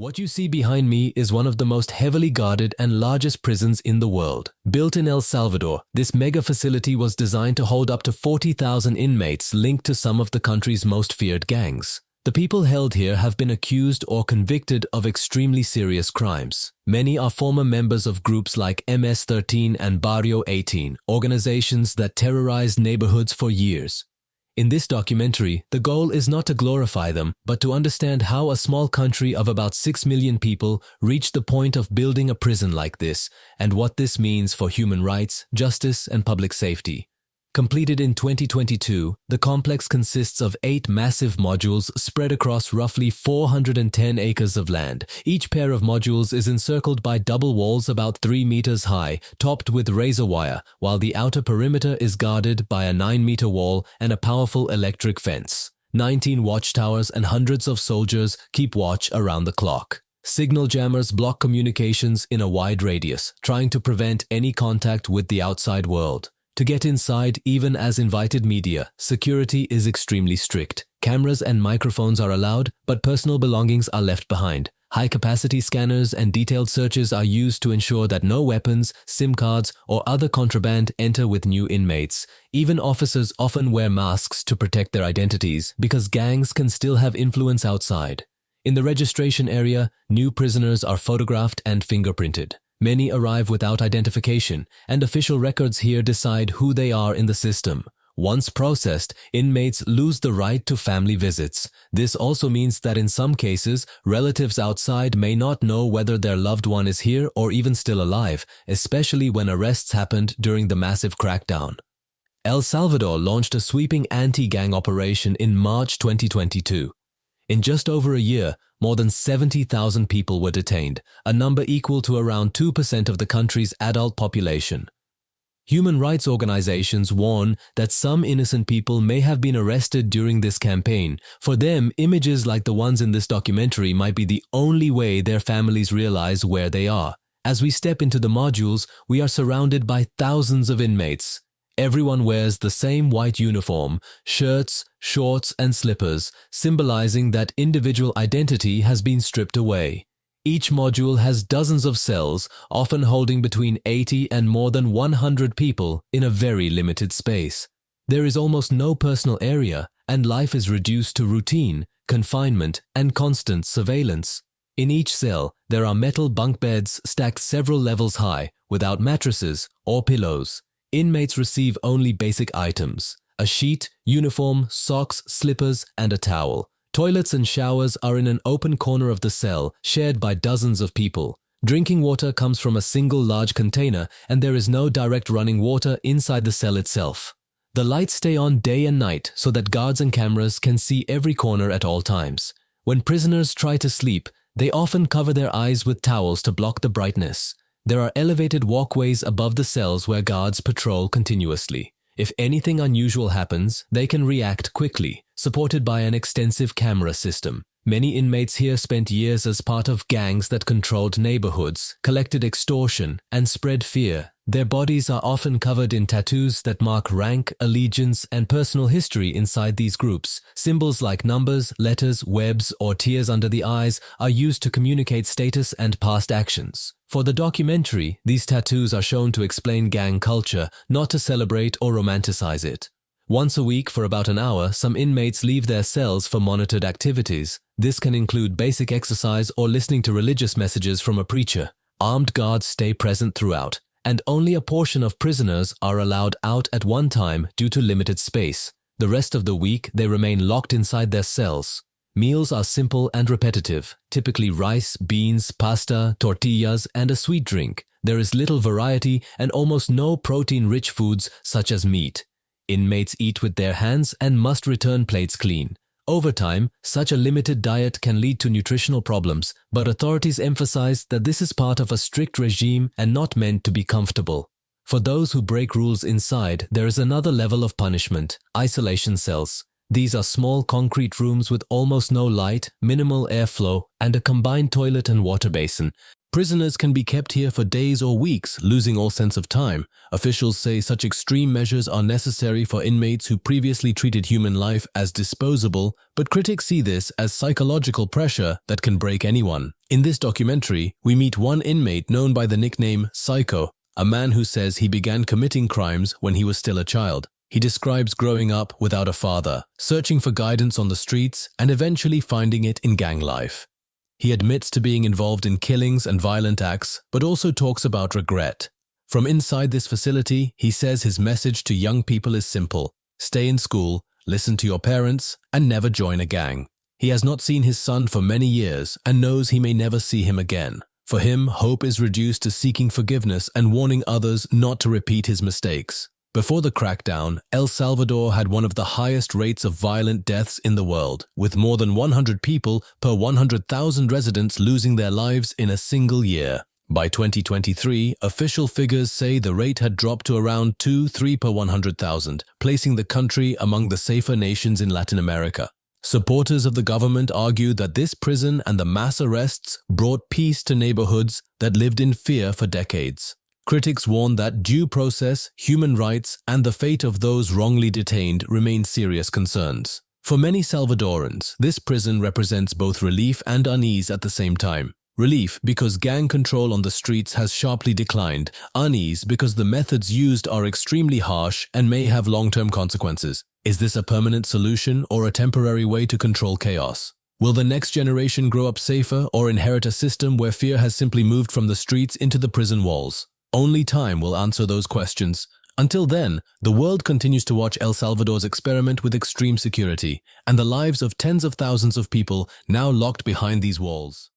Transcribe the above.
What you see behind me is one of the most heavily guarded and largest prisons in the world. Built in El Salvador, this mega facility was designed to hold up to 40,000 inmates linked to some of the country's most feared gangs. The people held here have been accused or convicted of extremely serious crimes. Many are former members of groups like MS-13 and Barrio 18, organizations that terrorized neighborhoods for years. In this documentary, the goal is not to glorify them, but to understand how a small country of about 6 million people reached the point of building a prison like this, and what this means for human rights, justice, and public safety. Completed in 2022, the complex consists of 8 massive modules spread across roughly 410 acres of land. Each pair of modules is encircled by double walls about 3 meters high, topped with razor wire, while the outer perimeter is guarded by a 9-meter wall and a powerful electric fence. 19 watchtowers and hundreds of soldiers keep watch around the clock. Signal jammers block communications in a wide radius, trying to prevent any contact with the outside world. To get inside, even as invited media, security is extremely strict. Cameras and microphones are allowed, but personal belongings are left behind. High-capacity scanners and detailed searches are used to ensure that no weapons, SIM cards, or other contraband enter with new inmates. Even officers often wear masks to protect their identities, because gangs can still have influence outside. In the registration area, new prisoners are photographed and fingerprinted. Many arrive without identification, and official records here decide who they are in the system. Once processed, inmates lose the right to family visits. This also means that in some cases, relatives outside may not know whether their loved one is here or even still alive, especially when arrests happened during the massive crackdown. El Salvador launched a sweeping anti-gang operation in March 2022. In just over a year, more than 70,000 people were detained, a number equal to around 2% of the country's adult population. Human rights organizations warn that some innocent people may have been arrested during this campaign. For them, images like the ones in this documentary might be the only way their families realize where they are. As we step into the modules, we are surrounded by thousands of inmates. Everyone wears the same white uniform, shirts, shorts, and slippers, symbolizing that individual identity has been stripped away. Each module has dozens of cells, often holding between 80 and more than 100 people in a very limited space. There is almost no personal area, and life is reduced to routine, confinement, and constant surveillance. In each cell, there are metal bunk beds stacked several levels high, without mattresses or pillows. Inmates receive only basic items: a sheet, uniform, socks, slippers, and a towel. Toilets and showers are in an open corner of the cell, shared by dozens of people. Drinking water comes from a single large container, and there is no direct running water inside the cell itself. The lights stay on day and night so that guards and cameras can see every corner at all times. When prisoners try to sleep, they often cover their eyes with towels to block the brightness. There are elevated walkways above the cells where guards patrol continuously. If anything unusual happens, they can react quickly, supported by an extensive camera system. Many inmates here spent years as part of gangs that controlled neighborhoods, collected extortion, and spread fear. Their bodies are often covered in tattoos that mark rank, allegiance, and personal history inside these groups. Symbols like numbers, letters, webs, or tears under the eyes are used to communicate status and past actions. For the documentary, these tattoos are shown to explain gang culture, not to celebrate or romanticize it. Once a week for about an hour, some inmates leave their cells for monitored activities. This can include basic exercise or listening to religious messages from a preacher. Armed guards stay present throughout, and only a portion of prisoners are allowed out at one time due to limited space. The rest of the week, they remain locked inside their cells. Meals are simple and repetitive, typically rice, beans, pasta, tortillas, and a sweet drink. There is little variety and almost no protein-rich foods such as meat. Inmates eat with their hands and must return plates clean. Over time, such a limited diet can lead to nutritional problems, but authorities emphasize that this is part of a strict regime and not meant to be comfortable. For those who break rules inside, there is another level of punishment: isolation cells. These are small concrete rooms with almost no light, minimal airflow, and a combined toilet and water basin. Prisoners can be kept here for days or weeks, losing all sense of time. Officials say such extreme measures are necessary for inmates who previously treated human life as disposable, but critics see this as psychological pressure that can break anyone. In this documentary, we meet one inmate known by the nickname Psycho, a man who says he began committing crimes when he was still a child. He describes growing up without a father, searching for guidance on the streets, and eventually finding it in gang life. He admits to being involved in killings and violent acts, but also talks about regret. From inside this facility, he says his message to young people is simple: stay in school, listen to your parents, and never join a gang. He has not seen his son for many years and knows he may never see him again. For him, hope is reduced to seeking forgiveness and warning others not to repeat his mistakes. Before the crackdown, El Salvador had one of the highest rates of violent deaths in the world, with more than 100 people per 100,000 residents losing their lives in a single year. By 2023, official figures say the rate had dropped to around 2-3 per 100,000, placing the country among the safer nations in Latin America. Supporters of the government argue that this prison and the mass arrests brought peace to neighborhoods that lived in fear for decades. Critics warn that due process, human rights, and the fate of those wrongly detained remain serious concerns. For many Salvadorans, this prison represents both relief and unease at the same time. Relief because gang control on the streets has sharply declined, unease because the methods used are extremely harsh and may have long-term consequences. Is this a permanent solution or a temporary way to control chaos? Will the next generation grow up safer or inherit a system where fear has simply moved from the streets into the prison walls? Only time will answer those questions. Until then, the world continues to watch El Salvador's experiment with extreme security and the lives of tens of thousands of people now locked behind these walls.